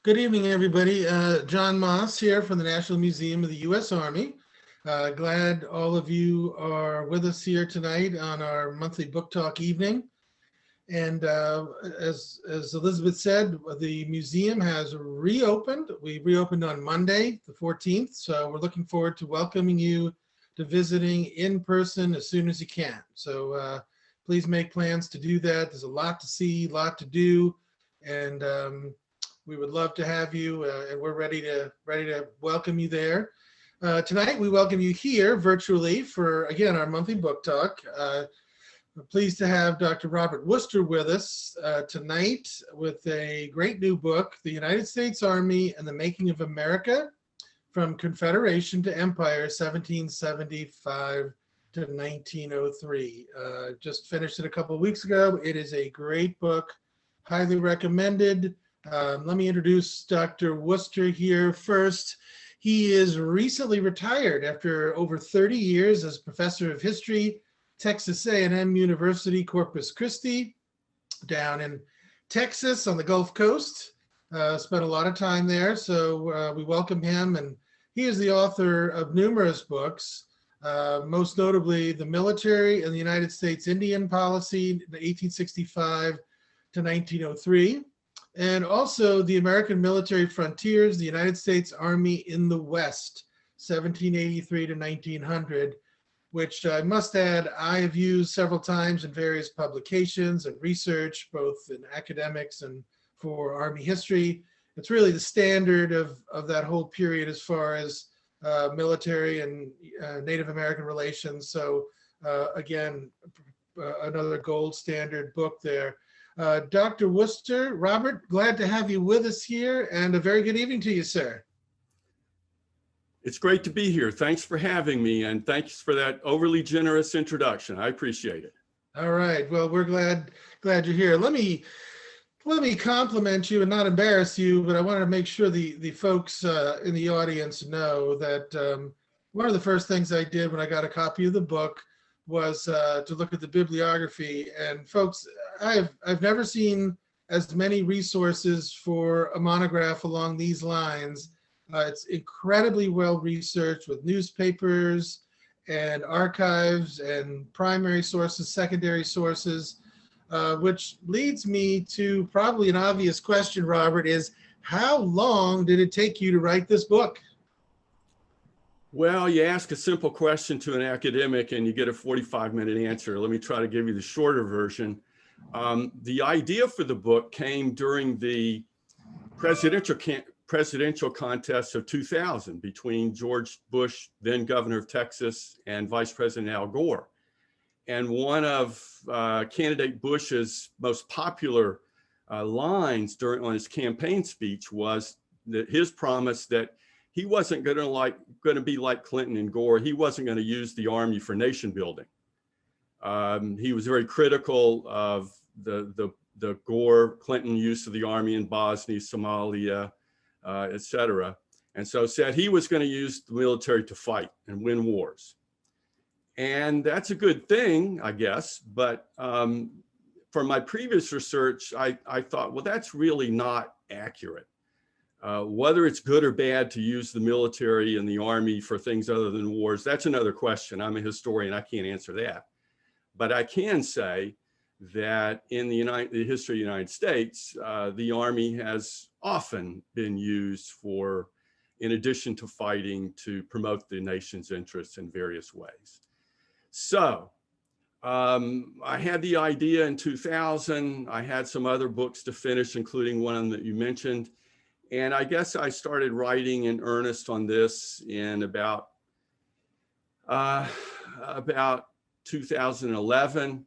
Good evening, everybody. John Moss here from the National Museum of the U.S. Army. Glad all of you are with us here tonight on our monthly book talk evening. And as Elizabeth said, the museum has reopened. We reopened on Monday, the 14th. So we're looking forward to welcoming you to visiting in person as soon as you can. So please make plans to do that. There's a lot to see, a lot to do. And we would love to have you, and we're ready to welcome you there. Tonight, we welcome you here virtually for, again, our monthly book talk. We're pleased to have Dr. Robert Wooster with us tonight with a great new book, The United States Army and the Making of America, from Confederation to Empire, 1775 to 1903. Just finished it a couple of weeks ago. It is a great book, highly recommended. Let me introduce Dr. Wooster here first. He is recently retired after over 30 years as professor of history, Texas A&M University, Corpus Christi, down in Texas on the Gulf Coast. Spent a lot of time there, so we welcome him. And he is the author of numerous books, most notably The Military and the United States Indian Policy, 1865 to 1903. And also The American Military Frontiers, the United States Army in the West, 1783 to 1900, which I must add, I have used several times in various publications and research, both in academics and for Army history. It's really the standard of that whole period as far as military and Native American relations. So again, another gold standard book there. Dr. Wooster, Robert, glad to have you with us here, and a very good evening to you, sir. It's great to be here. Thanks for having me, and thanks for that overly generous introduction. I appreciate it. All right. Well, we're glad you're here. Let me compliment you and not embarrass you, but I wanted to make sure the folks in the audience know that one of the first things I did when I got a copy of the book was to look at the bibliography. And folks, I've never seen as many resources for a monograph along these lines. It's incredibly well researched with newspapers and archives and primary sources, secondary sources, which leads me to probably an obvious question, Robert, is how long did it take you to write this book? Well, you ask a simple question to an academic and you get a 45-minute answer. Let me try to give you the shorter version. The idea for the book came during the presidential contest of 2000 between George Bush, then governor of Texas, and Vice President Al Gore. And one of candidate Bush's most popular lines on his campaign speech was his promise that he wasn't going to be like Clinton and Gore. He wasn't going to use the Army for nation building. He was very critical of the Gore-Clinton use of the Army in Bosnia, Somalia, et cetera. And so said he was going to use the military to fight and win wars. And that's a good thing, I guess. But from my previous research, I thought, well, that's really not accurate. Whether it's good or bad to use the military and the Army for things other than wars, that's another question. I'm a historian, I can't answer that. But I can say that in the history of the United States, the Army has often been used for, in addition to fighting, to promote the nation's interests in various ways. So I had the idea in 2000. I had some other books to finish, including one that you mentioned. And I guess I started writing in earnest on this in about 2011.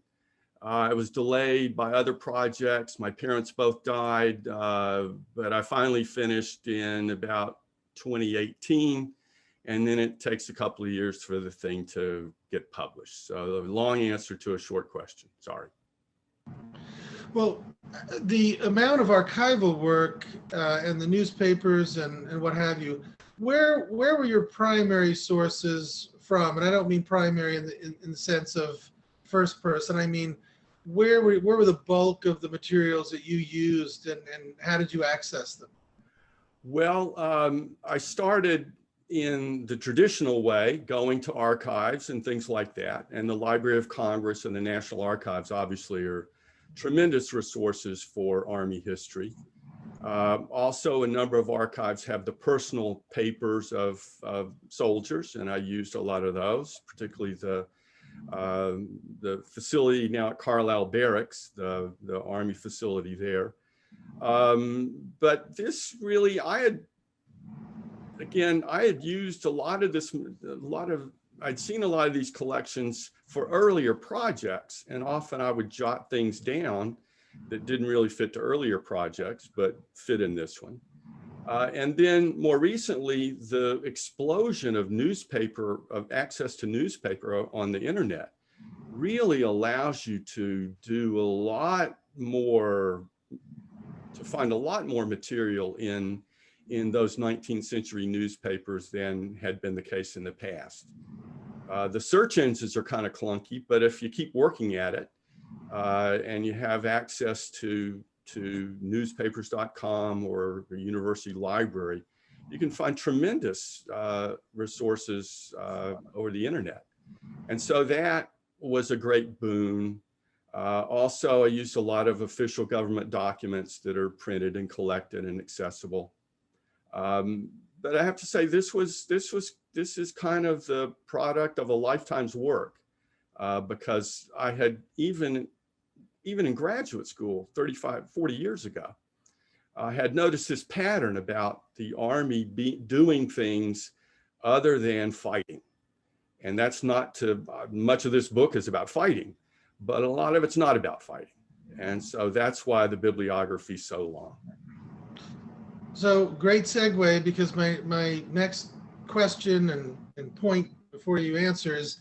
I was delayed by other projects. My parents both died, but I finally finished in about 2018. And then it takes a couple of years for the thing to get published. So a long answer to a short question, sorry. Well, the amount of archival work and the newspapers and what have you, where were your primary sources from? And I don't mean primary in the sense of first person. I mean, where were the bulk of the materials that you used, and how did you access them? Well, I started in the traditional way, going to archives and things like that. And the Library of Congress and the National Archives obviously are tremendous resources for Army history. Also, a number of archives have the personal papers of soldiers, and I used a lot of those, particularly the facility now at Carlisle Barracks, the Army facility there. But this really, I had used a lot of this, I'd seen a lot of these collections for earlier projects, and often I would jot things down that didn't really fit to earlier projects, but fit in this one. And then more recently, the explosion of access to newspaper on the internet really allows you to do a lot more, to find a lot more material in those 19th century newspapers than had been the case in the past. The search engines are kind of clunky, but if you keep working at it and you have access to newspapers.com or the university library, you can find tremendous resources over the internet. And so that was a great boon. Also, I used a lot of official government documents that are printed and collected and accessible. But I have to say, this is kind of the product of a lifetime's work, because I had even in graduate school 40 years ago, I had noticed this pattern about the Army doing things other than fighting. And that's not much of this book is about fighting, but a lot of it's not about fighting. And so that's why the bibliography is so long. So great segue, because my next question and point before you answer is,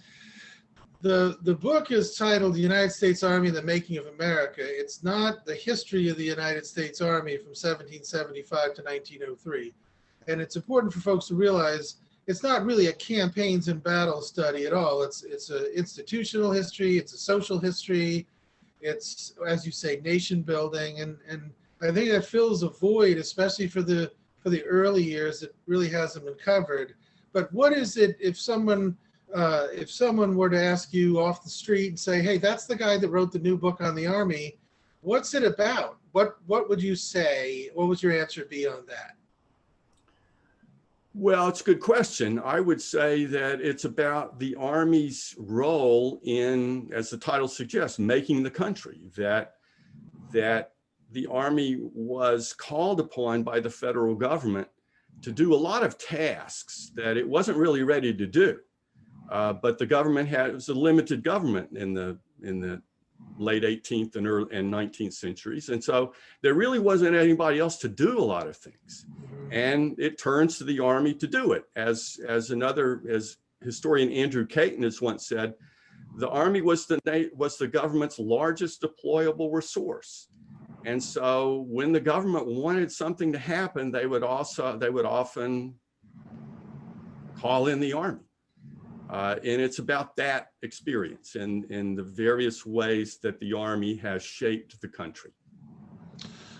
the book is titled The United States Army, The Making of America. It's not the history of the United States Army from 1775 to 1903. And it's important for folks to realize it's not really a campaigns and battle study at all. It's an institutional history, it's a social history, it's, as you say, nation building, and I think that fills a void, especially for the early years, that really hasn't been covered. But what is it if someone were to ask you off the street and say, hey, that's the guy that wrote the new book on the Army, what's it about? What would you say? What would your answer be on that? Well, it's a good question. I would say that it's about the Army's role in, as the title suggests, making the country, that the Army was called upon by the federal government to do a lot of tasks that it wasn't really ready to do. But the government it was a limited government in the late 18th and 19th centuries. And so there really wasn't anybody else to do a lot of things. And it turns to the Army to do it. As historian Andrew Caton has once said, the Army was the government's largest deployable resource. And so when the government wanted something to happen, they would often call in the Army. And it's about that experience and the various ways that the Army has shaped the country.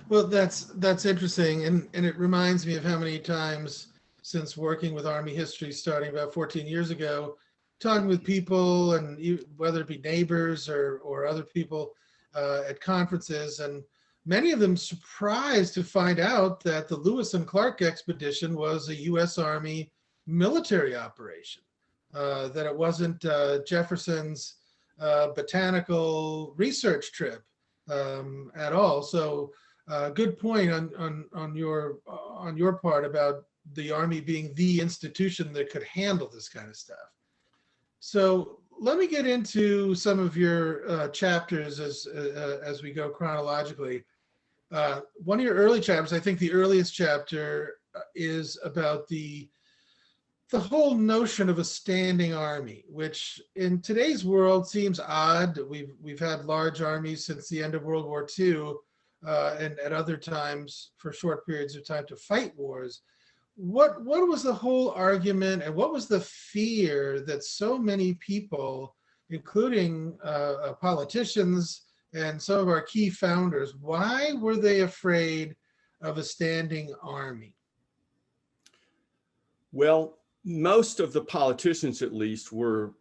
Well, that's interesting, and it reminds me of how many times since working with Army history starting about 14 years ago, talking with people, and whether it be neighbors or other people at conferences, and many of them surprised to find out that the Lewis and Clark expedition was a U.S. Army military operation, that it wasn't Jefferson's botanical research trip at all. So good point on your part about the Army being the institution that could handle this kind of stuff. So let me get into some of your chapters as we go chronologically. One of your early chapters, I think the earliest chapter, is about the whole notion of a standing army, which in today's world seems odd. We've had large armies since the end of World War II, and at other times for short periods of time to fight wars. What was the whole argument, and what was the fear that so many people, including politicians and some of our key founders, why were they afraid of a standing army? Well, most of the politicians, at least, were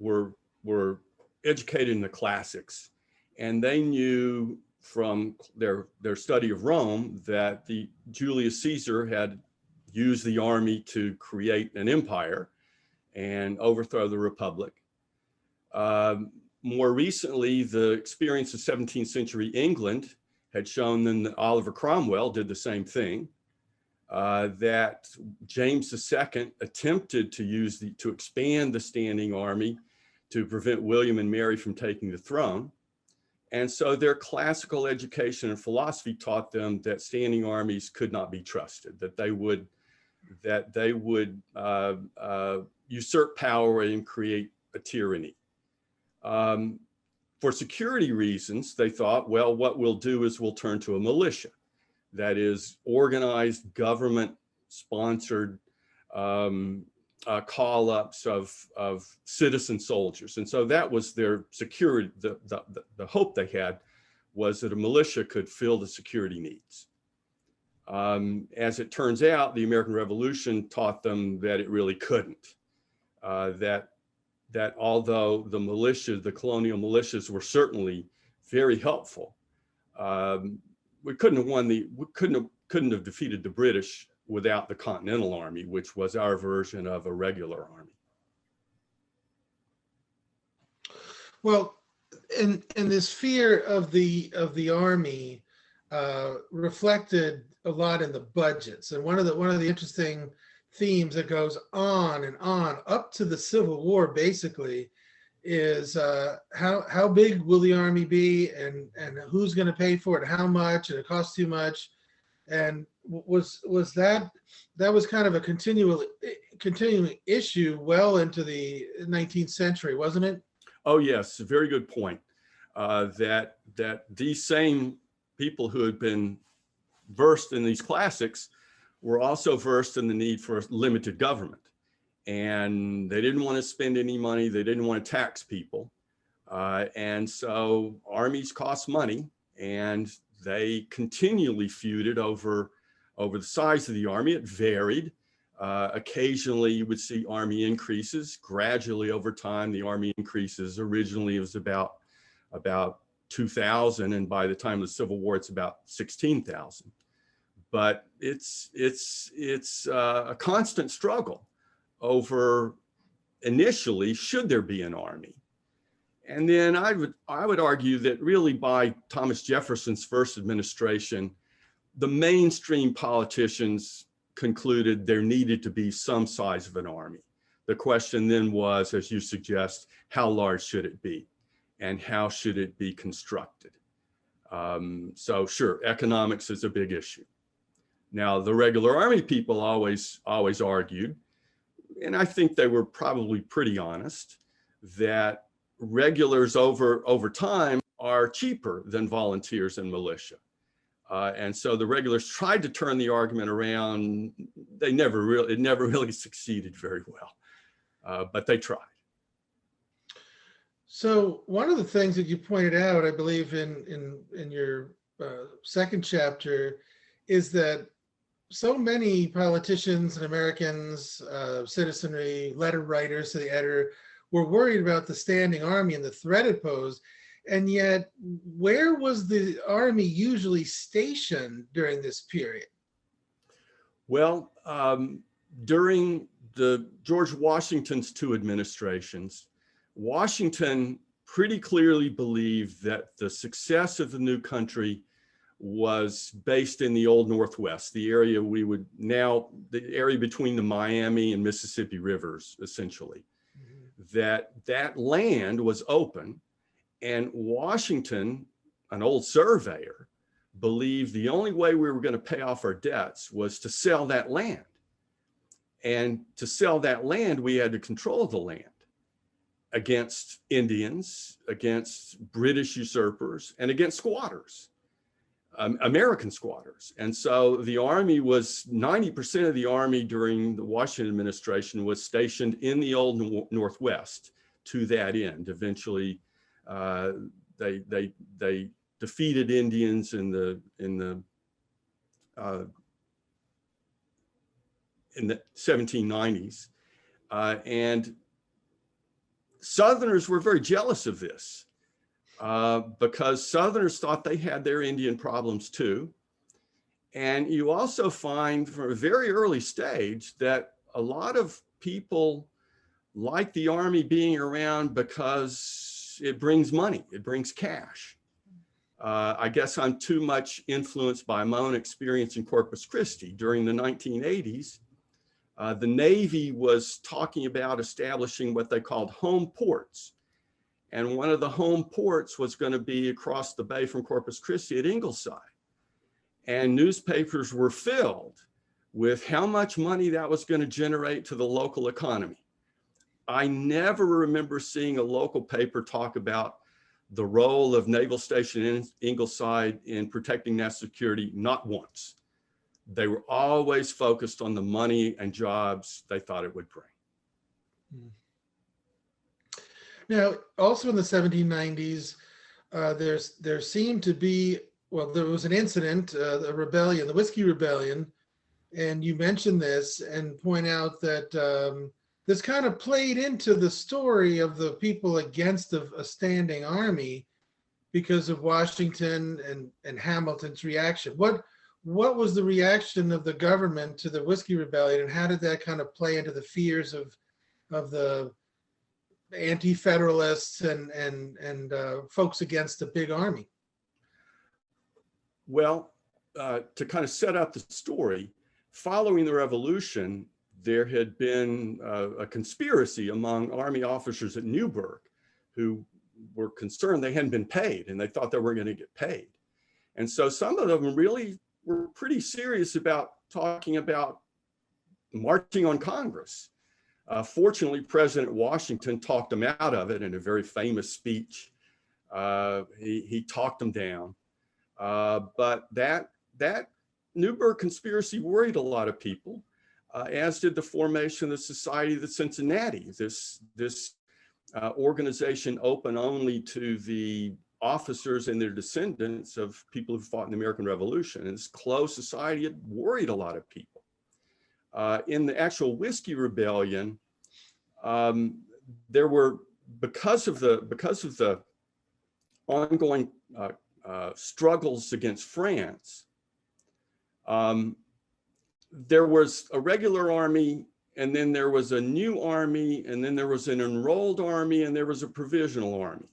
educated in the classics, and they knew from their study of Rome that the Julius Caesar had used the army to create an empire and overthrow the republic. More recently, the experience of 17th century England had shown them that Oliver Cromwell did the same thing. That James II attempted to expand the standing army to prevent William and Mary from taking the throne. And so their classical education and philosophy taught them that standing armies could not be trusted, that they would usurp power and create a tyranny. For security reasons, they thought, well, what we'll do is we'll turn to a militia. That is organized, government-sponsored call-ups of citizen soldiers. And so that was their security. The hope they had was that a militia could fill the security needs. As it turns out, the American Revolution taught them that it really couldn't. That although the colonial militias were certainly very helpful, we couldn't have defeated the British without the Continental Army, which was our version of a regular army. Well, and this fear of the army reflected a lot in the budgets. And one of the interesting themes that goes on and on up to the Civil War, basically, is how big will the army be, and who's going to pay for it, how much, and it costs too much. And was that was kind of a continuing issue well into the 19th century, wasn't it? Oh yes, a very good point. That these same people who had been versed in these classics were also versed in the need for limited government. And they didn't want to spend any money. They didn't want to tax people. And so armies cost money, and they continually feuded over the size of the army. It varied. Occasionally you would see army increases. Gradually over time, the army increases. Originally it was about 2,000, and by the time of the Civil War, it's about 16,000. But it's a constant struggle over, initially, should there be an army? And then I would argue that really by Thomas Jefferson's first administration, the mainstream politicians concluded there needed to be some size of an army. The question then was, as you suggest, how large should it be? And how should it be constructed? So sure, economics is a big issue. Now, the regular army people always argued, and I think they were probably pretty honest, that regulars over time are cheaper than volunteers and militia. And so the regulars tried to turn the argument around. It never really succeeded very well, but they tried. So one of the things that you pointed out, I believe in your second chapter, is that so many politicians and Americans, citizenry, letter writers to the editor, were worried about the standing army and the threat it posed. And yet, where was the army usually stationed during this period? Well, during the George Washington's two administrations, Washington pretty clearly believed that the success of the new country was based in the old Northwest, the area the area between the Miami and Mississippi rivers, essentially. Mm-hmm. That land was open, and Washington, an old surveyor, believed the only way we were going to pay off our debts was to sell that land. And to sell that land, we had to control the land against Indians, against British usurpers, and against squatters. American squatters. And so the army was, 90% of the army during the Washington administration was stationed in the old Northwest to that end. Eventually, they defeated Indians in the in the 1790s. And Southerners were very jealous of this because Southerners thought they had their Indian problems too. And you also find from a very early stage that a lot of people like the Army being around because it brings money, it brings cash. I guess I'm too much influenced by my own experience in Corpus Christi. During the 1980s, the Navy was talking about establishing what they called home ports. And one of the home ports was going to be across the bay from Corpus Christi at Ingleside. And newspapers were filled with how much money that was going to generate to the local economy. I never remember seeing a local paper talk about the role of Naval Station Ingleside in protecting national security, not once. They were always focused on the money and jobs they thought it would bring. Now, also in the 1790s, there seemed to be, well, there was an incident, a rebellion, the Whiskey Rebellion, and you mentioned this and point out that this kind of played into the story of the people against a standing army because of Washington and Hamilton's reaction. What was the reaction of the government to the Whiskey Rebellion, and how did that kind of play into the fears of the anti-federalists and folks against the big army? Well, to kind of set up the story, following the revolution, there had been a conspiracy among Army officers at Newburgh who were concerned they hadn't been paid, and they thought they weren't going to get paid. And so some of them really were pretty serious about talking about marching on Congress. Fortunately, President Washington talked them out of it in a very famous speech. He talked them down. But that Newburgh conspiracy worried a lot of people, as did the formation of the Society of the Cincinnati, this organization open only to the officers and their descendants of people who fought in the American Revolution. And this closed society had worried a lot of people. In the actual Whiskey Rebellion, there were, because of the ongoing struggles against France, there was a regular army, and then there was a new army, and then there was an enrolled army, and there was a provisional army.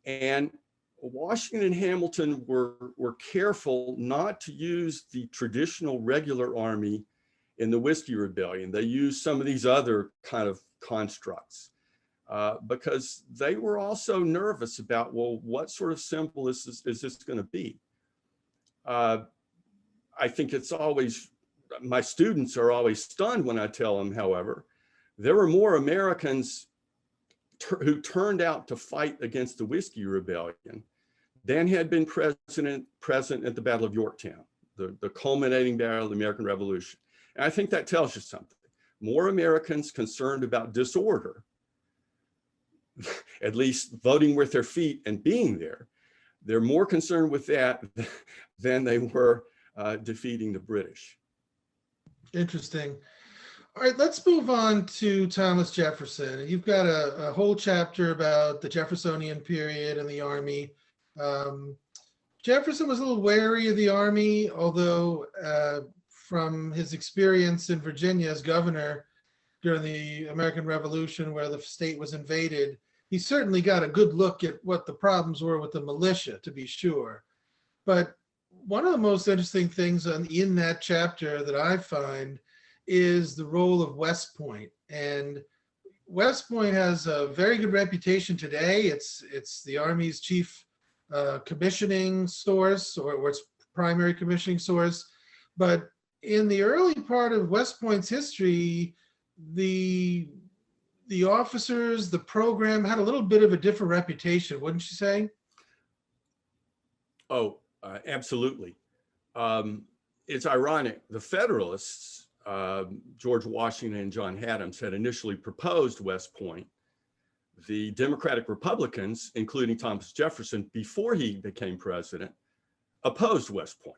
And Washington and Hamilton were careful not to use the traditional regular army in the Whiskey Rebellion. They used some of these other kind of constructs because they were also nervous about, well, what sort of symbol is this going to be? I think it's always, my students are always stunned when I tell them, however, there were more Americans who turned out to fight against the Whiskey Rebellion than had been present at the Battle of Yorktown, the culminating battle of the American Revolution. And I think that tells you something. More Americans concerned about disorder, at least voting with their feet and being there, they're more concerned with that than they were defeating the British. Interesting. All right, let's move on to Thomas Jefferson. You've got a whole chapter about the Jeffersonian period and the Army. Jefferson was a little wary of the Army, although from his experience in Virginia as governor during the American Revolution, where the state was invaded, he certainly got a good look at what the problems were with the militia, to be sure. But one of the most interesting things in that chapter that I find is the role of West Point. And West Point has a very good reputation today. It's the Army's chief commissioning source, or its primary commissioning source. But in the early part of West Point's history, the officers, the program had a little bit of a different reputation, wouldn't you say? Oh, absolutely. It's ironic. The Federalists, George Washington and John Adams, had initially proposed West Point. The Democratic Republicans, including Thomas Jefferson, before he became president, opposed West Point.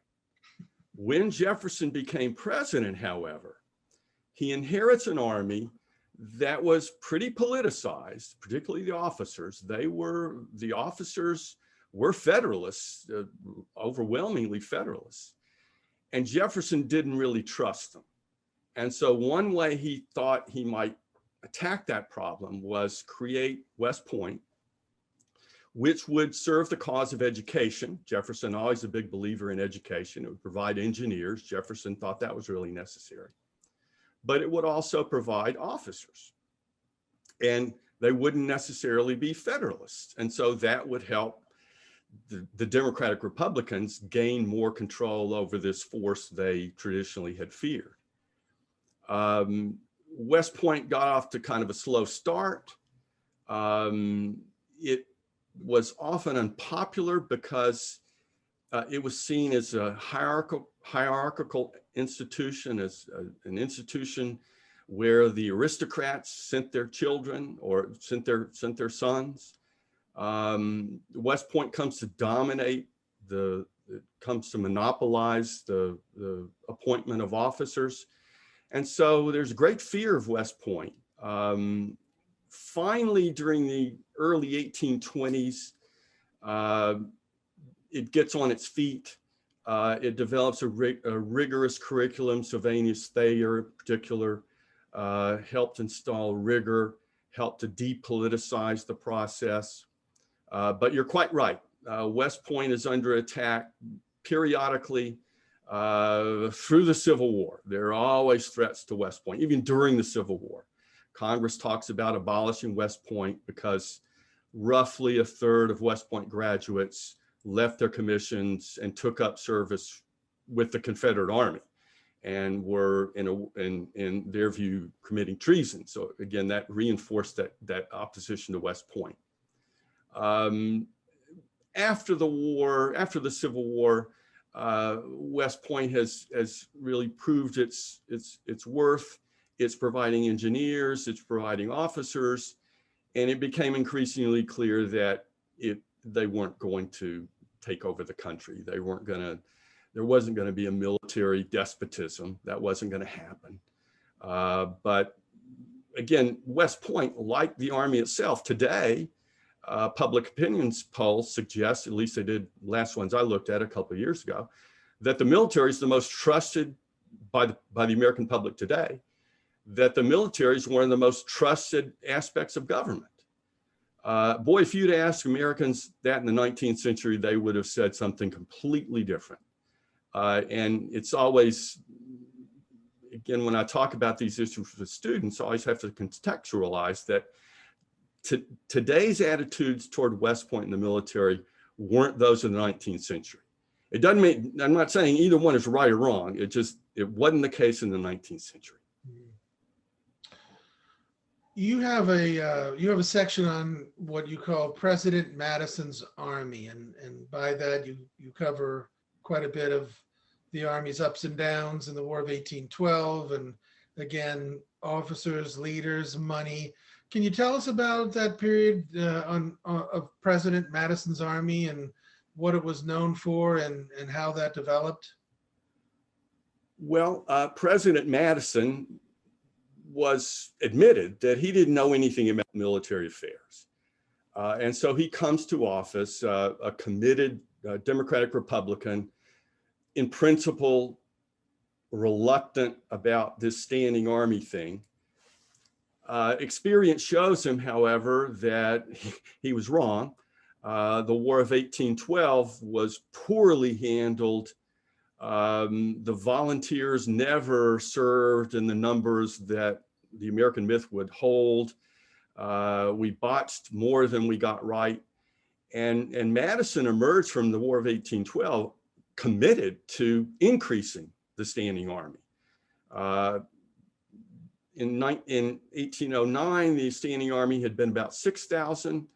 When Jefferson became president, however, he inherits an army that was pretty politicized, particularly the officers. The officers were Federalists, overwhelmingly Federalists. And Jefferson didn't really trust them. And so one way he thought he might attack that problem was create West Point, which would serve the cause of education. Jefferson, always a big believer in education. It would provide engineers. Jefferson thought that was really necessary. But it would also provide officers. And they wouldn't necessarily be Federalists. And so that would help the Democratic Republicans gain more control over this force they traditionally had feared. West Point got off to kind of a slow start. It was often unpopular because it was seen as a hierarchical institution, as an institution where the aristocrats sent their children or sent their sons. West Point comes to dominate it comes to monopolize the appointment of officers. And so there's great fear of West Point. Finally, during the early 1820s, it gets on its feet. It develops a rigorous curriculum. Sylvanus Thayer, in particular, helped install rigor, helped to depoliticize the process. But you're quite right. West Point is under attack periodically through the Civil War. There are always threats to West Point, even during the Civil War. Congress talks about abolishing West Point because roughly a third of West Point graduates left their commissions and took up service with the Confederate Army and were, in their view, committing treason. So again, that reinforced that opposition to West Point. After the Civil War, West Point has really proved its worth. It's providing engineers, it's providing officers, and it became increasingly clear that they weren't going to take over the country. There wasn't going to be a military despotism. That wasn't going to happen. But again, West Point, like the Army itself today, public opinions polls suggest, at least they did last ones I looked at a couple of years ago, that the military is the most trusted by the American public today, that the military is one of the most trusted aspects of government. Boy, if you'd asked Americans that in the 19th century, they would have said something completely different. And it's always, again, when I talk about these issues with students, I always have to contextualize that today's attitudes toward West Point in the military weren't those of the 19th century. It doesn't mean, I'm not saying either one is right or wrong. It wasn't the case in the 19th century. You have a section on what you call President Madison's Army, and by that you cover quite a bit of the Army's ups and downs in the War of 1812, and again, officers, leaders, money. Can you tell us about that period of President Madison's Army and what it was known for and how that developed? Well, President Madison was admitted that he didn't know anything about military affairs. And so he comes to office, a committed Democratic Republican, in principle, reluctant about this standing army thing. Experience shows him, however, that he was wrong. The War of 1812 was poorly handled. The volunteers never served in the numbers that the American myth would hold. We botched more than we got right. And Madison emerged from the War of 1812 committed to increasing the standing army. In 1809, the standing army had been about 6,000.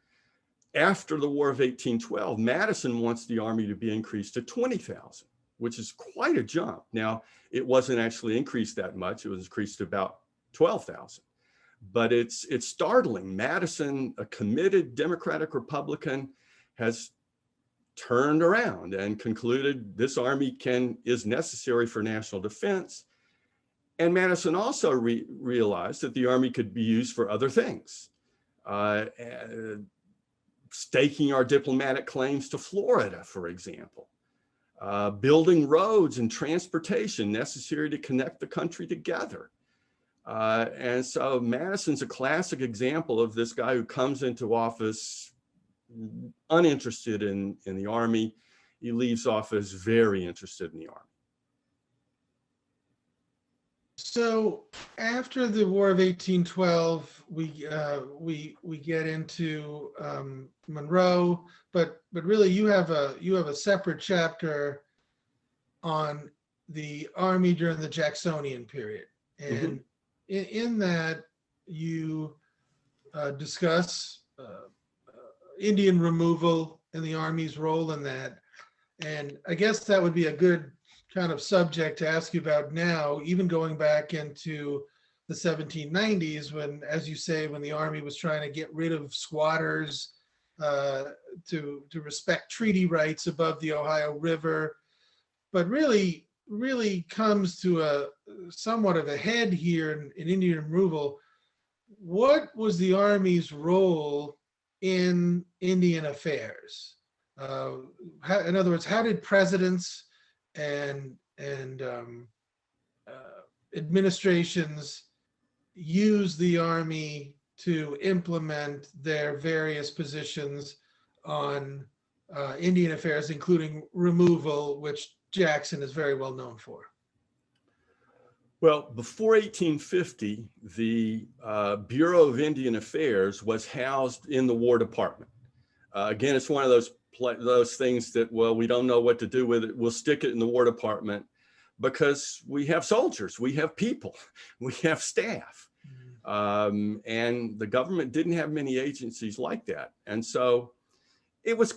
After the War of 1812, Madison wants the army to be increased to 20,000, which is quite a jump. Now, it wasn't actually increased that much. It was increased to about 12,000. But it's startling. Madison, a committed Democratic Republican, has turned around and concluded this army is necessary for national defense. And Madison also realized that the Army could be used for other things. Staking our diplomatic claims to Florida, for example. Building roads and transportation necessary to connect the country together. And so Madison's a classic example of this guy who comes into office uninterested in the Army. He leaves office very interested in the Army. So after the War of 1812, we get into Monroe, but really you have a separate chapter on the Army during the Jacksonian period, and in that you discuss Indian removal and the Army's role in that. And I guess that would be a good kind of subject to ask you about now, even going back into the 1790s when, as you say, when the Army was trying to get rid of squatters, to respect treaty rights above the Ohio River, but really comes to a somewhat of a head here in Indian removal. What was the Army's role in Indian affairs? In other words, how did presidents and administrations use the Army to implement their various positions on Indian affairs, including removal, which Jackson is very well known for? Well, before 1850, the Bureau of Indian Affairs was housed in the War Department. Again, it's one of those things that, well, we don't know what to do with it. We'll stick it in the War Department because we have soldiers, we have people, we have staff. And the government didn't have many agencies like that. And so it was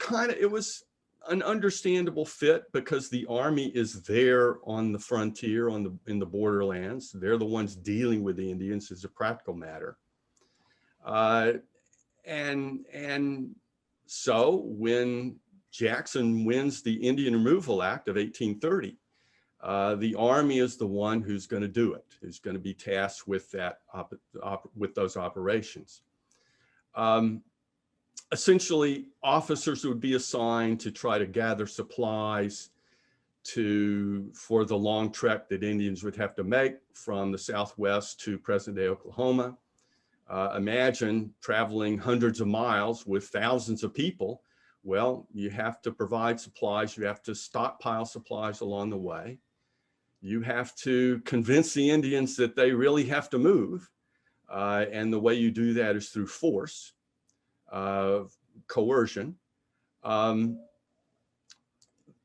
an understandable fit because the Army is there on the frontier, in the borderlands. They're the ones dealing with the Indians as a practical matter. And so when Jackson wins the Indian Removal Act of 1830, the Army is the one who's going to do it, who's going to be tasked with with those operations. Essentially, officers would be assigned to try to gather supplies for the long trek that Indians would have to make from the Southwest to present-day Oklahoma. Imagine traveling hundreds of miles with thousands of people. Well, you have to provide supplies. You have to stockpile supplies along the way. You have to convince the Indians that they really have to move. And the way you do that is through force, coercion.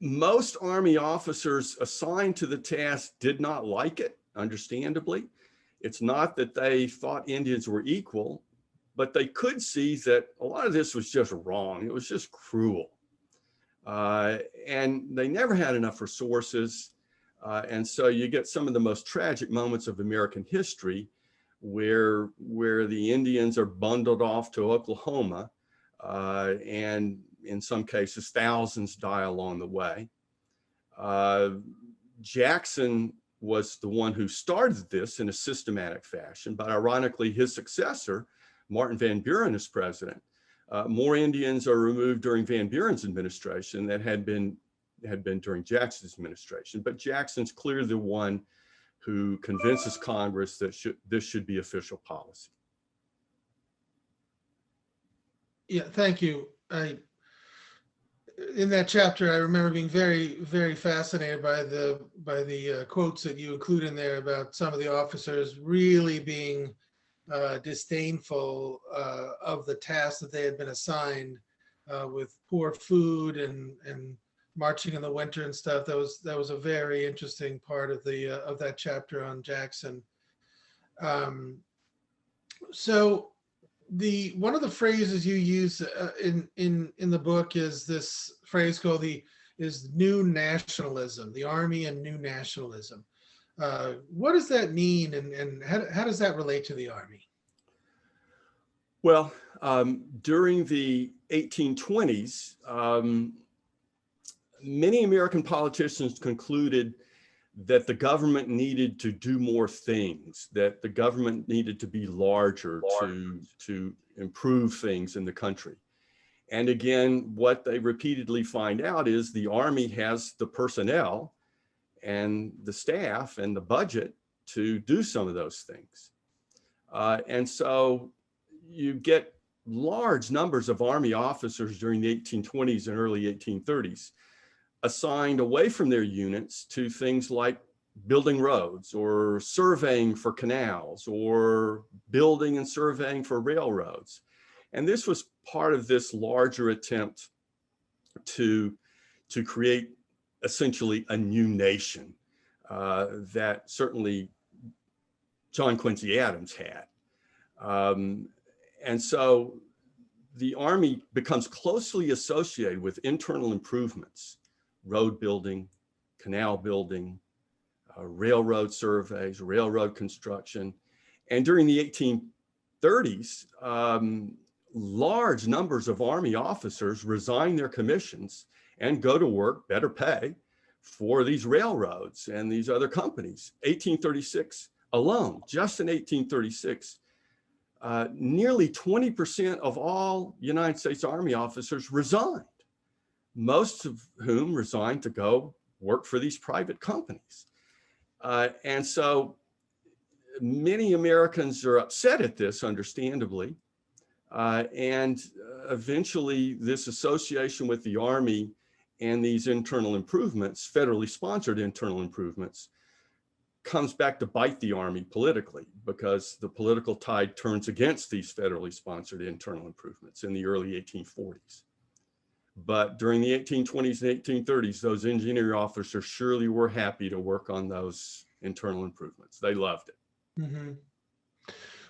Most Army officers assigned to the task did not like it, understandably. It's not that they thought Indians were equal, but they could see that a lot of this was just wrong. It was just cruel. And they never had enough resources. And so you get some of the most tragic moments of American history where the Indians are bundled off to Oklahoma, and in some cases, thousands die along the way. Jackson was the one who started this in a systematic fashion, but ironically, his successor, Martin Van Buren, as president. More Indians are removed during Van Buren's administration than had been during Jackson's administration. But Jackson's clearly the one who convinces Congress that this should be official policy. Yeah, thank you. In that chapter, I remember being very, very fascinated by the quotes that you include in there about some of the officers really being disdainful of the tasks that they had been assigned, with poor food and marching in the winter and stuff. That was a very interesting part of that chapter on Jackson. So one of the phrases you use in the book is this phrase called new nationalism, the Army and new nationalism. What does that mean, and how does that relate to the Army? Well, during the 1820s, many American politicians concluded that the government needed to do more things, that the government needed to be larger to improve things in the country. And again, what they repeatedly find out is the Army has the personnel and the staff and the budget to do some of those things. And so you get large numbers of Army officers during the 1820s and early 1830s assigned away from their units to things like building roads or surveying for canals or building and surveying for railroads. And this was part of this larger attempt to create essentially a new nation that certainly John Quincy Adams had. And so the Army becomes closely associated with internal improvements, road building, canal building, railroad surveys, railroad construction. And during the 1830s, large numbers of Army officers resign their commissions and go to work, better pay, for these railroads and these other companies. 1836 alone, just in 1836, nearly 20% of all United States Army officers resigned, most of whom resigned to go work for these private companies. And so many Americans are upset at this, understandably. And eventually this association with the Army and these internal improvements, federally sponsored internal improvements, comes back to bite the Army politically, because the political tide turns against these federally sponsored internal improvements in the early 1840s. But during the 1820s and 1830s, those engineer officers surely were happy to work on those internal improvements. They loved it. Mm-hmm.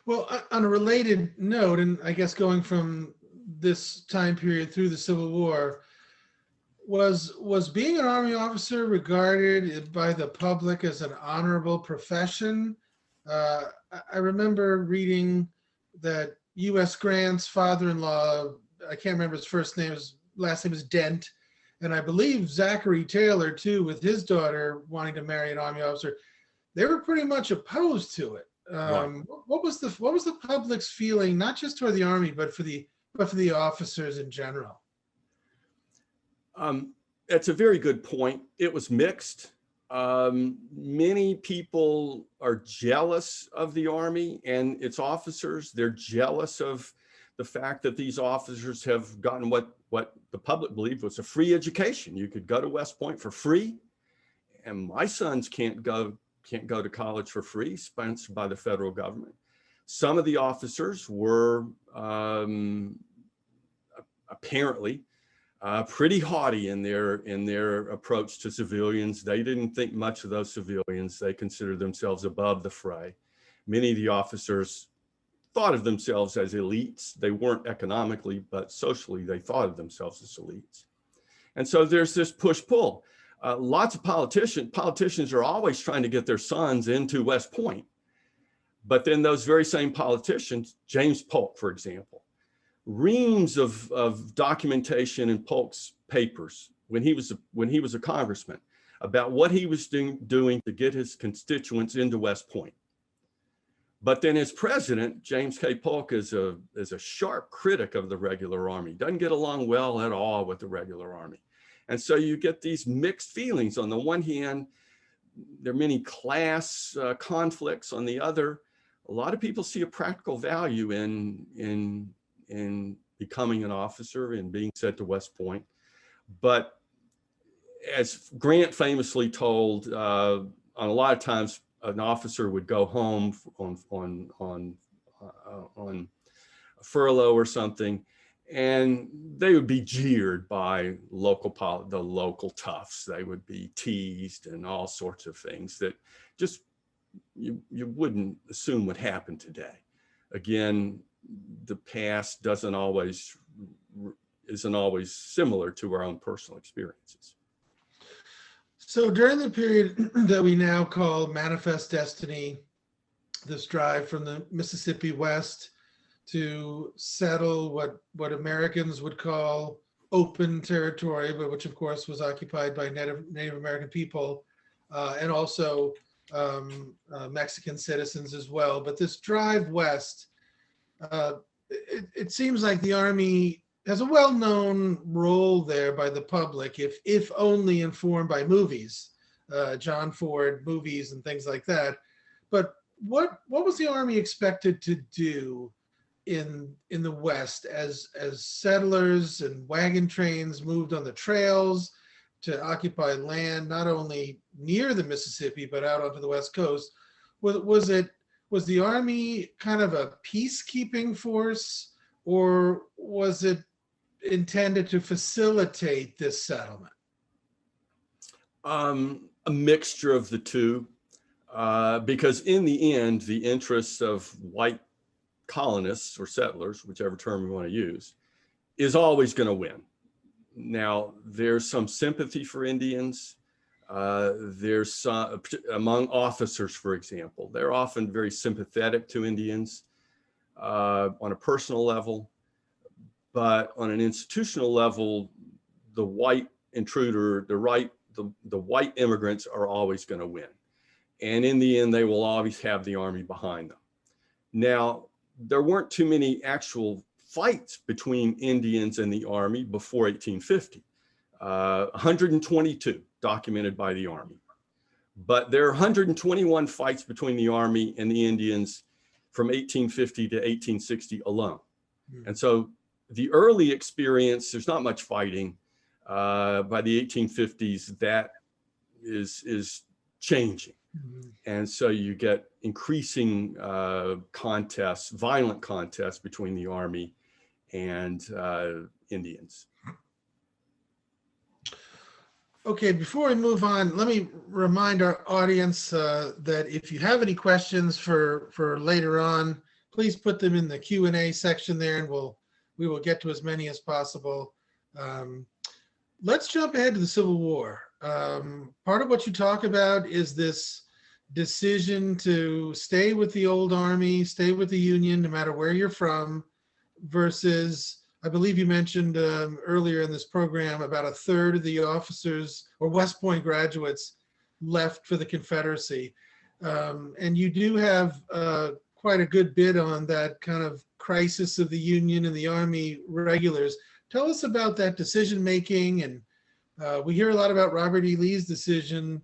Well, on a related note, and I guess going from this time period through the Civil War, was being an Army officer regarded by the public as an honorable profession? I remember reading that U.S. Grant's father-in-law, I can't remember his first name, his last name is Dent, and I believe Zachary Taylor too, with his daughter wanting to marry an Army officer, they were pretty much opposed to it. Right. What was the public's feeling, not just toward the Army, but for the officers in general? That's a very good point. It was mixed. Many people are jealous of the Army and its officers. They're jealous of the fact that these officers have gotten what the public believed was a free education. You could go to West Point for free, and my sons can't go to college for free, sponsored by the federal government. Some of the officers were apparently pretty haughty in their approach to civilians. They didn't think much of those civilians. They considered themselves above the fray. Many of the officers thought of themselves as elites. They weren't economically, but socially, they thought of themselves as elites. And so there's this push-pull. Lots of politicians are always trying to get their sons into West Point. But then those very same politicians, James Polk, for example, reams of documentation in Polk's papers when he was a congressman about what he was doing to get his constituents into West Point. But then as president, James K. Polk is a sharp critic of the regular Army, doesn't get along well at all with the regular Army. And so you get these mixed feelings. On the one hand, there are many class conflicts. On the other, a lot of people see a practical value in becoming an officer and being sent to West Point. But as Grant famously told, on a lot of times an officer would go home on furlough or something, and they would be jeered by the local toughs. They would be teased and all sorts of things that just you wouldn't assume would happen today. Again, the past isn't always similar to our own personal experiences. So during the period that we now call Manifest Destiny, this drive from the Mississippi West to settle what Americans would call open territory, but which of course was occupied by Native American people, and also Mexican citizens as well. But this drive west, it seems like the Army has a well-known role there by the public, if only informed by movies, John Ford movies and things like that. But what was the Army expected to do in the West as settlers and wagon trains moved on the trails to occupy land not only near the Mississippi but out onto the West Coast? Was the Army kind of a peacekeeping force, or was it intended to facilitate this settlement? A mixture of the two, because in the end, the interests of white colonists or settlers, whichever term we want to use, is always going to win. Now, there's some sympathy for Indians. There's some, among officers, for example, they're often very sympathetic to Indians on a personal level, but on an institutional level, the white intruder, the white immigrants are always going to win. And in the end, they will always have the Army behind them. Now, there weren't too many actual fights between Indians and the Army before 1850. 122 documented by the Army. But there are 121 fights between the Army and the Indians from 1850 to 1860 alone. And so the early experience, there's not much fighting. By the 1850s, that is changing. And so you get increasing contests, violent contests between the Army and Indians. Okay, before we move on, let me remind our audience that if you have any questions for later on, please put them in the Q&A section there, and we will get to as many as possible. Let's jump ahead to the Civil War. Part of what you talk about is this decision to stay with the old Army, stay with the Union, no matter where you're from, versus, I believe you mentioned earlier in this program, about a third of the officers or West Point graduates left for the Confederacy. And you do have quite a good bit on that kind of crisis of the Union and the Army regulars. Tell us about that decision-making. And we hear a lot about Robert E. Lee's decision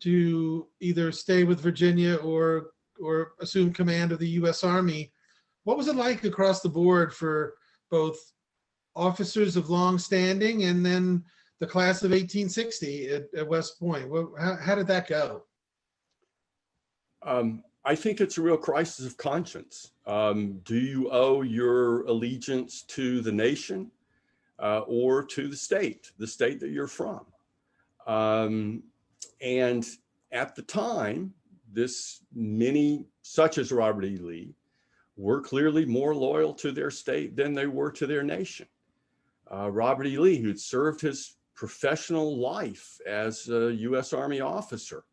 to either stay with Virginia or assume command of the U.S. Army. What was it like across the board for both officers of long standing and then the class of 1860 at West Point? How did that go? I think it's a real crisis of conscience. Do you owe your allegiance to the nation or to the state that you're from? And at the time, many, such as Robert E. Lee, were clearly more loyal to their state than they were to their nation. Robert E. Lee, who'd served his professional life as a U.S. Army officer,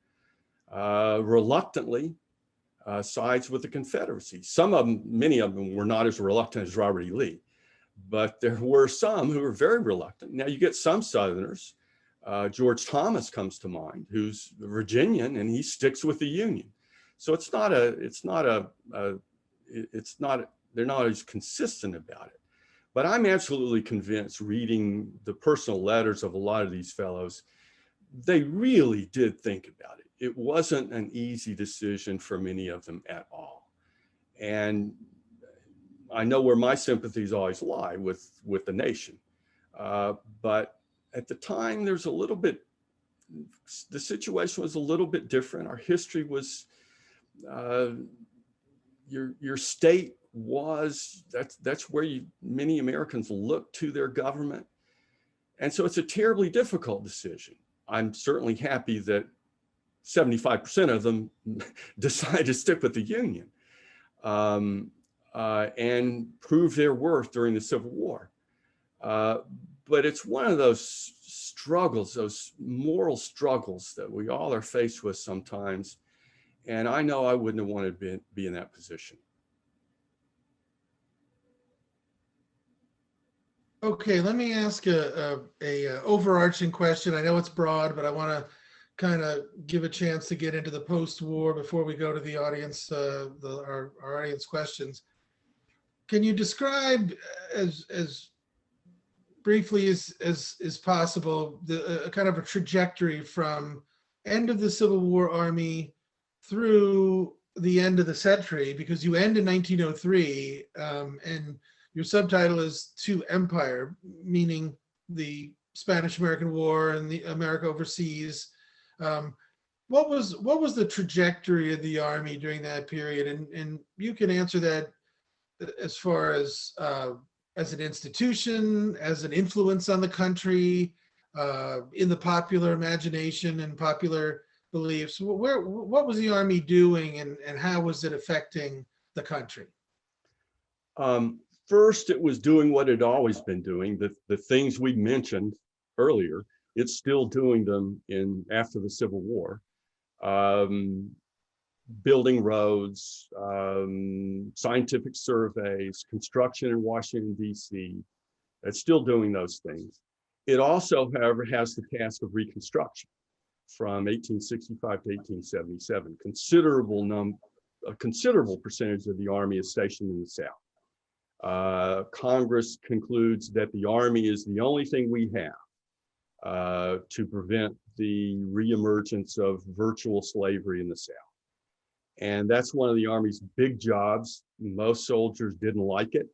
reluctantly sides with the Confederacy. Many of them were not as reluctant as Robert E. Lee, but there were some who were very reluctant. Now you get some Southerners, George Thomas comes to mind, who's Virginian, and he sticks with the Union. So they're not as consistent about it. But I'm absolutely convinced, reading the personal letters of a lot of these fellows, they really did think about it. It wasn't an easy decision for many of them at all. And I know where my sympathies always lie with the nation. But at the time, the situation was a little bit different. Our history was, your state that's where many Americans look to their government. And so it's a terribly difficult decision. I'm certainly happy that 75% of them decided to stick with the Union and prove their worth during the Civil War. But it's one of those struggles, those moral struggles that we all are faced with sometimes. And I know I wouldn't have wanted to be in that position. Okay, let me ask a overarching question. I know it's broad, but I want to kind of give a chance to get into the post-war before we go to the audience, our audience questions. Can you describe as briefly as possible the kind of a trajectory from end of the Civil War Army through the end of the century, because you end in 1903, and your subtitle is To Empire, meaning the Spanish-American War and the America overseas. What was the trajectory of the Army during that period? And you can answer that as far as an institution, as an influence on the country, in the popular imagination and popular beliefs. What was the Army doing, and how was it affecting the country? First, it was doing what it had always been doing, the things we mentioned earlier. It's still doing them after the Civil War. Building roads, scientific surveys, construction in Washington, D.C. It's still doing those things. It also, however, has the task of reconstruction from 1865 to 1877. A considerable percentage of the Army is stationed in the South. Congress concludes that the Army is the only thing we have to prevent the reemergence of virtual slavery in the South. And that's one of the Army's big jobs. Most soldiers didn't like it.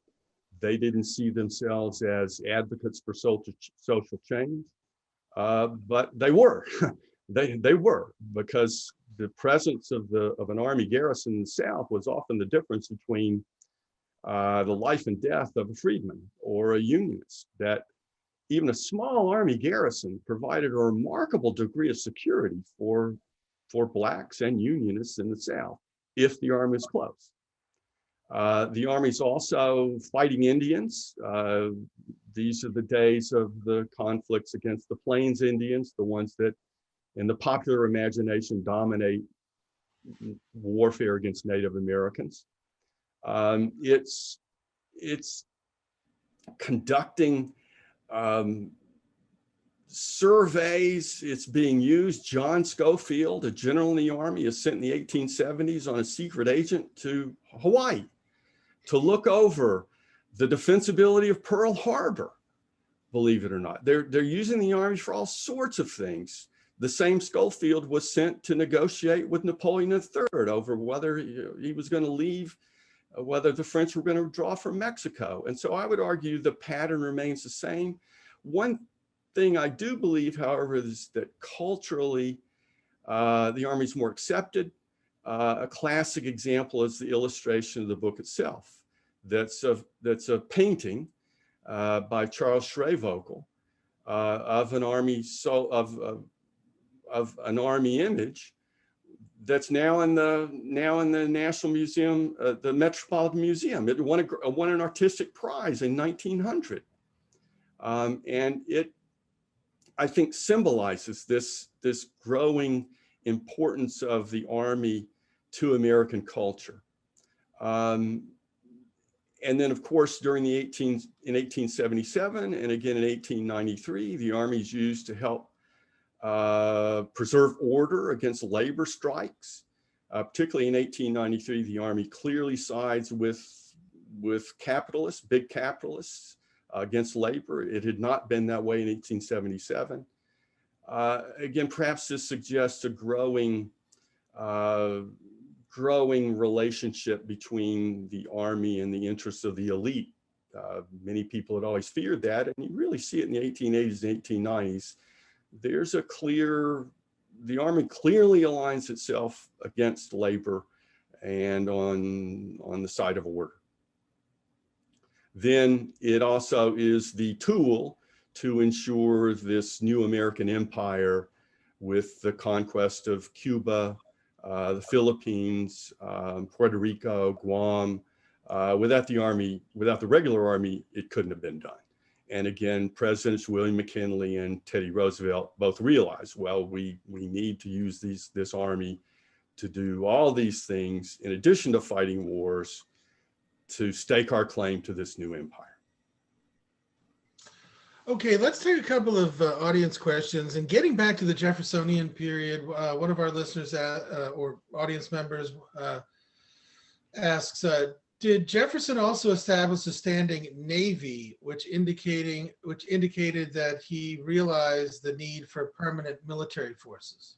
They didn't see themselves as advocates for social change, but they were. They were, because the presence of an Army garrison in the South was often the difference between the life and death of a freedman or a unionist. That even a small Army garrison provided a remarkable degree of security for Blacks and Unionists in the South if the Army was close. The Army's also fighting Indians. These are the days of the conflicts against the Plains Indians, the ones that in the popular imagination dominate warfare against Native Americans. It's conducting surveys. It's being used. John Schofield, a general in the Army, is sent in the 1870s on a secret agent to Hawaii to look over the defensibility of Pearl Harbor, believe it or not. They're using the Army for all sorts of things. The same Schofield was sent to negotiate with Napoleon III over whether he was going to leave, whether the French were going to withdraw from Mexico. And so I would argue the pattern remains the same. One thing I do believe, however, is that culturally, the Army's more accepted. A classic example is the illustration of the book itself. That's a painting by Charles Schreyvogel of an Army of an Army image that's now in the National Museum, the Metropolitan Museum. It won an artistic prize in 1900, and it, I think, symbolizes this growing importance of the Army to American culture. And then, of course, in 1877 and again in 1893, the Army is used to help preserve order against labor strikes. Particularly in 1893, the Army clearly sides with capitalists, big capitalists, against labor. It had not been that way in 1877. Again, perhaps this suggests a growing relationship between the Army and the interests of the elite. Many people had always feared that, and you really see it in the 1880s and 1890s. The Army clearly aligns itself against labor and on the side of order. Then it also is the tool to ensure this new American empire with the conquest of Cuba, the Philippines, Puerto Rico, Guam. Without the regular Army, it couldn't have been done. And again, Presidents William McKinley and Teddy Roosevelt both realized, well, we need to use this Army to do all these things in addition to fighting wars to stake our claim to this new empire. Okay, let's take a couple of audience questions. And getting back to the Jeffersonian period, one of our listeners or audience members asks, did Jefferson also establish a standing navy, which indicated that he realized the need for permanent military forces?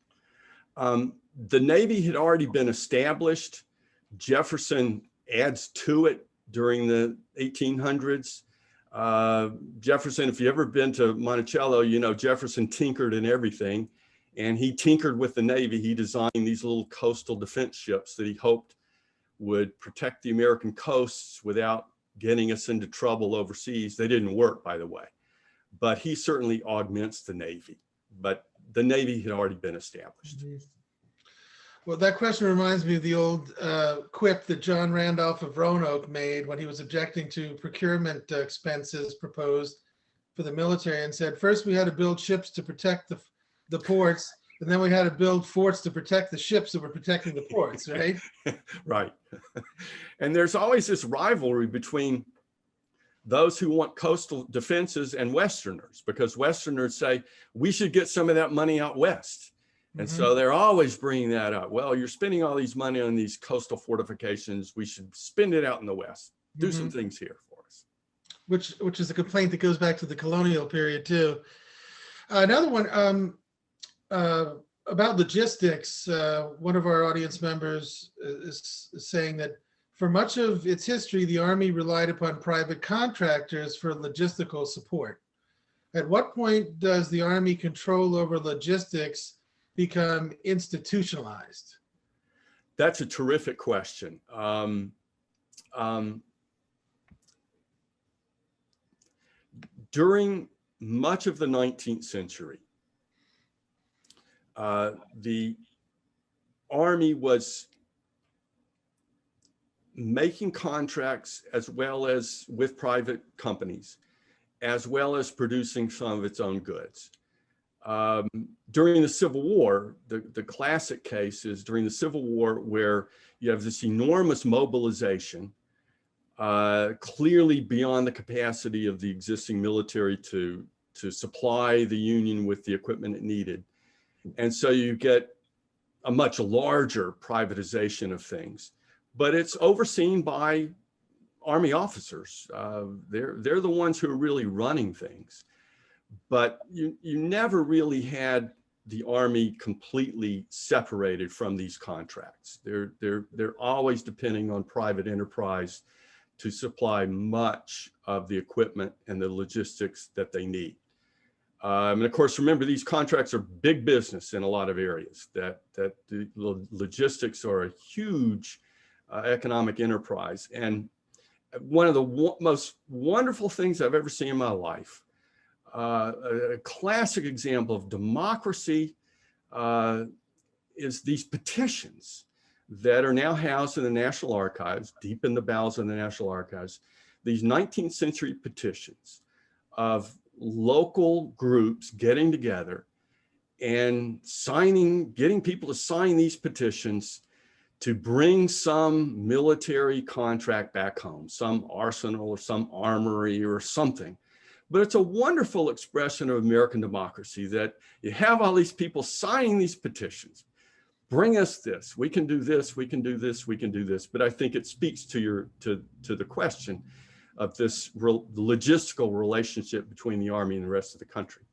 The Navy had already been established. Jefferson adds to it during the 1800s. Jefferson, if you've ever been to Monticello, you know Jefferson tinkered in everything, and he tinkered with the Navy. He designed these little coastal defense ships that he hoped would protect the American coasts without getting us into trouble overseas. They didn't work, by the way, but he certainly augments the Navy. But the Navy had already been established. Mm-hmm. Well, that question reminds me of the old quip that John Randolph of Roanoke made when he was objecting to procurement expenses proposed for the military, and said, first we had to build ships to protect the ports, and then we had to build forts to protect the ships that were protecting the ports, right? Right. And there's always this rivalry between those who want coastal defenses and Westerners, because Westerners say, we should get some of that money out west. And so they're always bringing that up. Well, you're spending all these money on these coastal fortifications. We should spend it out in the West. Do some things here for us. Which is a complaint that goes back to the colonial period too. Another one about logistics. One of our audience members is saying that for much of its history, the Army relied upon private contractors for logistical support. At what point does the Army control over logistics become institutionalized? That's a terrific question. During much of the 19th century, the Army was making contracts as well as with private companies, as well as producing some of its own goods. During the Civil War, the classic case is during the Civil War, where you have this enormous mobilization, clearly beyond the capacity of the existing military to supply the Union with the equipment it needed. And so you get a much larger privatization of things, but it's overseen by Army officers. They're the ones who are really running things. But you never really had the Army completely separated from these contracts. They're always depending on private enterprise to supply much of the equipment and the logistics that they need. And of course, remember, these contracts are big business in a lot of areas, that the logistics are a huge economic enterprise. And one of the most wonderful things I've ever seen in my life, a classic example of democracy, is these petitions that are now housed in the National Archives, deep in the bowels of the National Archives, these 19th century petitions of local groups getting together and getting people to sign these petitions to bring some military contract back home, some arsenal or some armory or something. But it's a wonderful expression of American democracy that you have all these people signing these petitions. Bring us this, we can do this, we can do this, we can do this. But I think it speaks to the question of this logistical relationship between the Army and the rest of the country.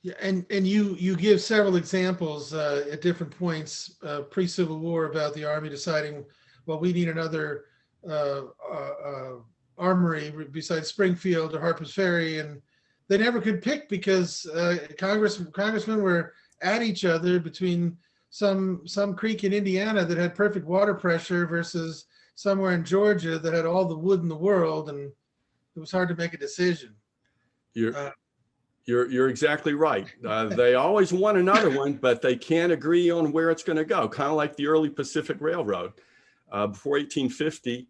Yeah, and you give several examples at different points pre-Civil War about the Army deciding, well, we need another armory besides Springfield or Harper's Ferry, and they never could pick because congressmen were at each other between some creek in Indiana that had perfect water pressure versus somewhere in Georgia that had all the wood in the world, and it was hard to make a decision. You're exactly right. They always want another one, but they can't agree on where it's going to go. Kind of like the early Pacific Railroad. Before 1850,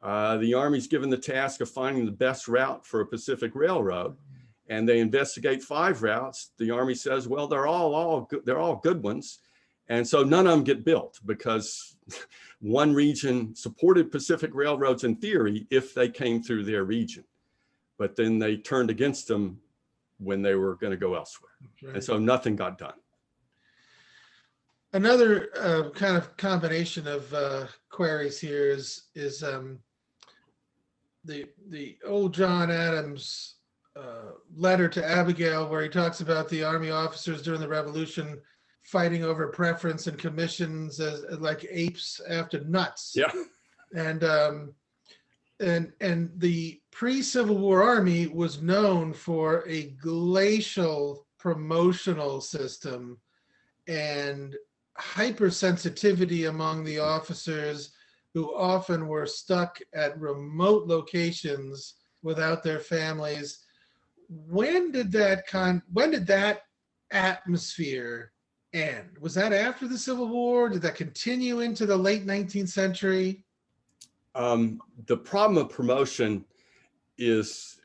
the Army's given the task of finding the best route for a Pacific Railroad, and they investigate 5 routes. The Army says, well, they're all good ones, and so none of them get built because one region supported Pacific Railroads in theory if they came through their region. but then they turned against them when they were going to go elsewhere. Right. And so nothing got done. Another kind of combination of queries here is the old John Adams letter to Abigail, where he talks about the Army officers during the Revolution fighting over preference and commissions as like apes after nuts. Yeah. And the pre-Civil War Army was known for a glacial promotional system and hypersensitivity among the officers, who often were stuck at remote locations without their families. When did that atmosphere end? Was that after the Civil War? Did that continue into the late 19th century? The problem of promotion is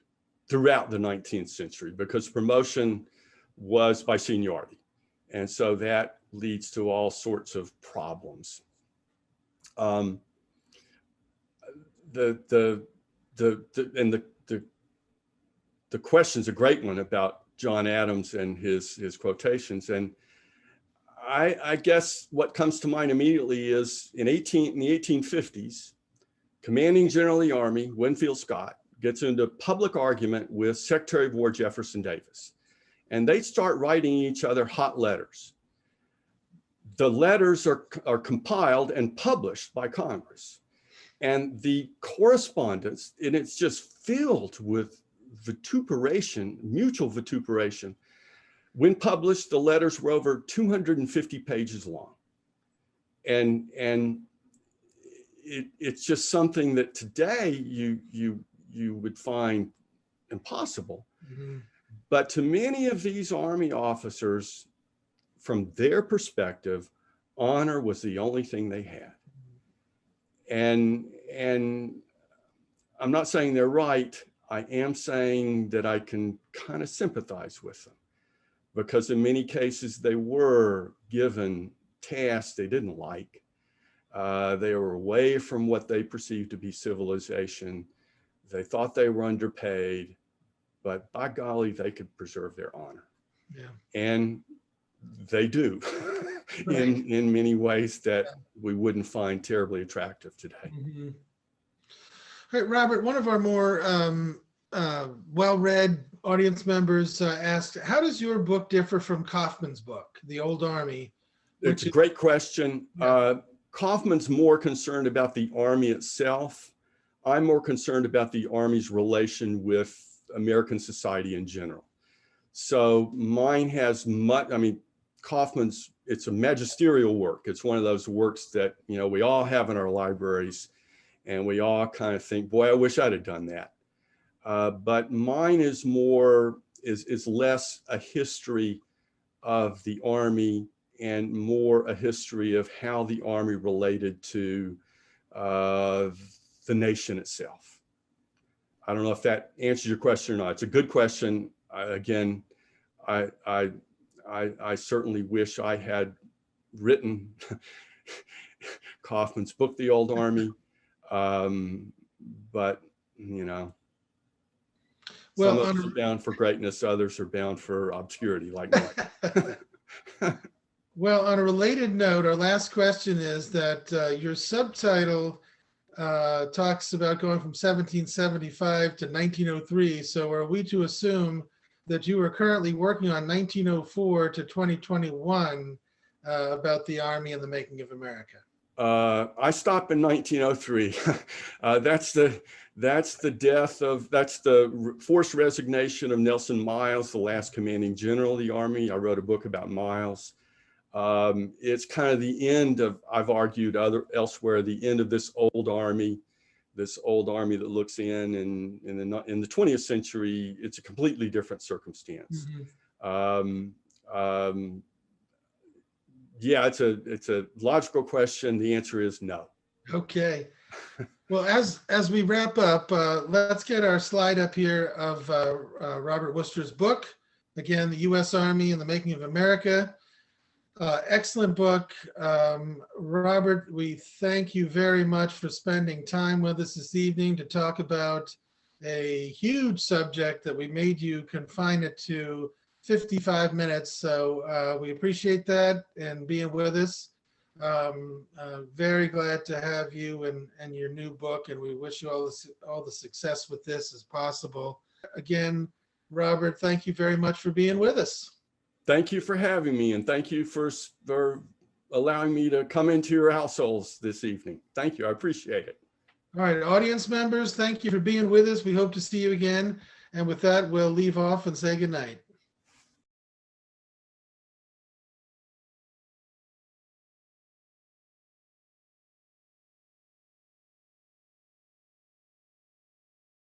throughout the 19th century, because promotion was by seniority. And so that leads to all sorts of problems. The question's a great one about John Adams and his quotations. And I guess what comes to mind immediately is in the 1850s, Commanding General of the Army, Winfield Scott, gets into public argument with Secretary of War Jefferson Davis. And they start writing each other hot letters. The letters are compiled and published by Congress. And the correspondence, and it's just filled with vituperation, mutual vituperation. When published, the letters were over 250 pages long. And it's just something that today you would find impossible. Mm-hmm. But to many of these Army officers, from their perspective, honor was the only thing they had. And I'm not saying they're right. I am saying that I can kind of sympathize with them, because in many cases they were given tasks they didn't like. They were away from what they perceived to be civilization. They thought they were underpaid, but by golly, they could preserve their honor. Yeah. And they do. Right. in many ways that we wouldn't find terribly attractive today. Mm-hmm. All right, Robert, one of our more well-read audience members asked, how does your book differ from Kaufman's book, The Old Army? It's a great question. Yeah. Kaufman's more concerned about the Army itself. I'm more concerned about the Army's relation with American society in general. So mine has Kaufman's, it's a magisterial work. It's one of those works that, we all have in our libraries, and we all kind of think, boy, I wish I'd have done that. But mine is less a history of the Army and more a history of how the Army related to the nation itself. I don't know if that answers your question or not. It's a good question. I certainly wish I had written Kaufman's book, The Old Army, but some of us are bound for greatness, others are bound for obscurity, like mine. Well, on a related note, our last question is that your subtitle talks about going from 1775 to 1903. So are we to assume that you are currently working on 1904 to 2021 about the Army and the making of America? I stopped in 1903. That's the forced resignation of Nelson Miles, the last commanding general of the Army. I wrote a book about Miles. It's kind of the end of, I've argued elsewhere, the end of this old army that looks in the 20th century, it's a completely different circumstance. Mm-hmm. Yeah, it's a logical question. The answer is no. Okay. Well, as we wrap up, let's get our slide up here of Robert Wooster's book. Again, The U.S. Army and the Making of America. Excellent book. Robert, we thank you very much for spending time with us this evening to talk about a huge subject that we made you confine it to 55 minutes. So we appreciate that and being with us. Very glad to have you and your new book, and we wish you all the success with this as possible. Again, Robert, thank you very much for being with us. Thank you for having me, and thank you for allowing me to come into your households this evening. Thank you. I appreciate it. All right, audience members, thank you for being with us. We hope to see you again. And with that, we'll leave off and say good night.